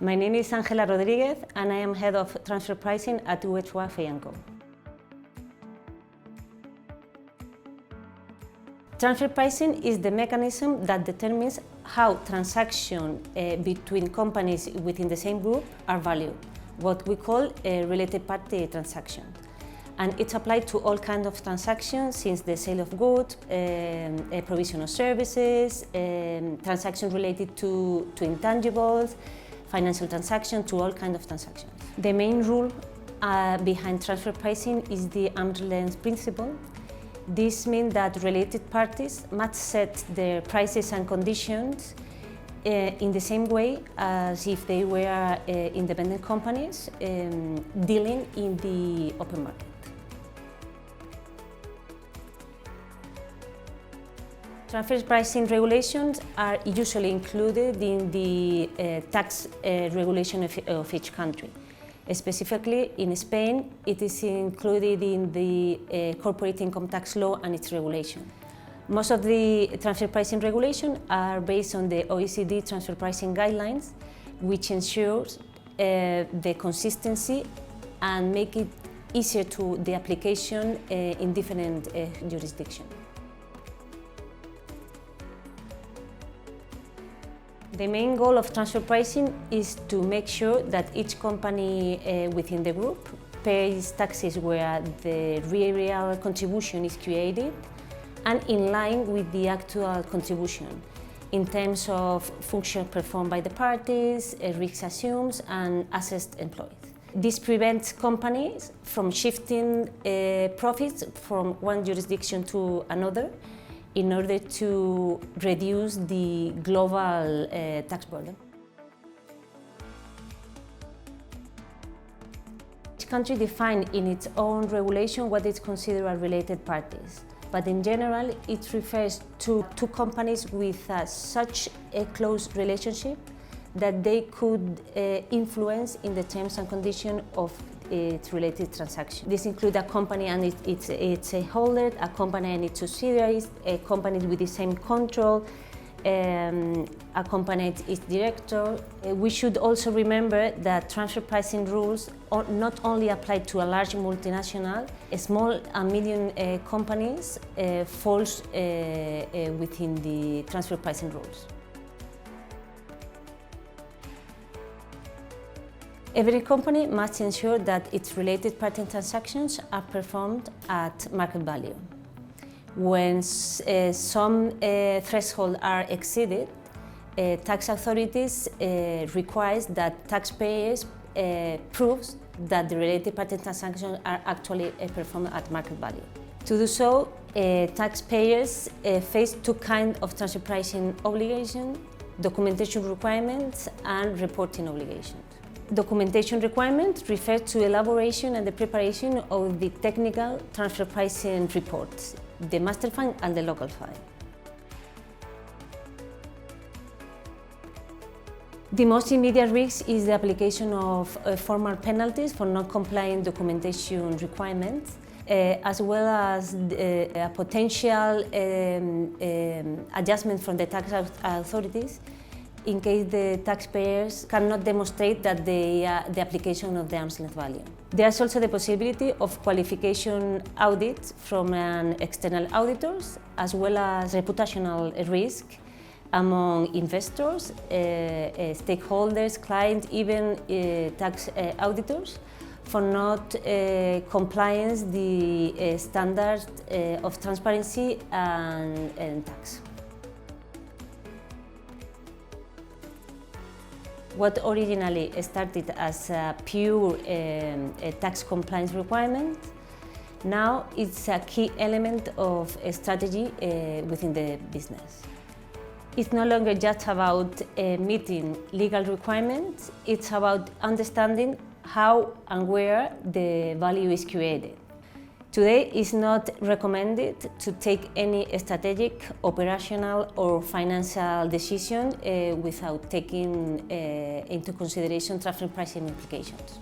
My name is Ángela Rodríguez and I am Head of Transfer Pricing at UHY & Co. Transfer pricing is the mechanism that determines how transactions between companies within the same group are valued, what we call a related party transaction. And it's applied to all kinds of transactions, since the sale of goods, provision of services, transactions related to intangibles, financial transactions, to all kinds of transactions. The main rule behind transfer pricing is the arm's length principle. This means that related parties must set their prices and conditions in the same way as if they were independent companies dealing in the open market. Transfer pricing regulations are usually included in the tax regulation of each country. Specifically, in Spain, it is included in the corporate income tax law and its regulation. Most of the transfer pricing regulations are based on the OECD transfer pricing guidelines, which ensures the consistency and make it easier to the application in different jurisdictions. The main goal of transfer pricing is to make sure that each company within the group pays taxes where the real contribution is created and in line with the actual contribution in terms of function performed by the parties, risks assumed, and assets employed. This prevents companies from shifting profits from one jurisdiction to another in order to reduce the global tax burden. Each country defines in its own regulation what is considered related parties, but in general it refers to two companies with such a close relationship that they could influence in the terms and conditions of its related transaction. This includes a company and its shareholder, a company and its subsidiaries, a company with the same control, a company and its director. We should also remember that transfer pricing rules not only apply to a large multinational, small and medium companies falls within the transfer pricing rules. Every company must ensure that its related party transactions are performed at market value. When some thresholds are exceeded, tax authorities require that taxpayers prove that the related party transactions are actually performed at market value. To do so, taxpayers face two kinds of transfer pricing obligations: documentation requirements and reporting obligations. Documentation requirements refer to elaboration and the preparation of the technical transfer pricing reports, the master file and the local file. The most immediate risk is the application of formal penalties for non-compliant documentation requirements, as well as a potential adjustment from the tax authorities in case the taxpayers cannot demonstrate that the application of the arm's length value. There is also the possibility of qualification audit from an external auditors, as well as reputational risk among investors, stakeholders, clients, even tax auditors, for not compliance the standards of transparency and tax. What originally started as a pure tax compliance requirement, now it's a key element of a strategy within the business. It's no longer just about meeting legal requirements, it's about understanding how and where the value is created. Today, it's not recommended to take any strategic, operational or financial decision without taking into consideration transfer pricing implications.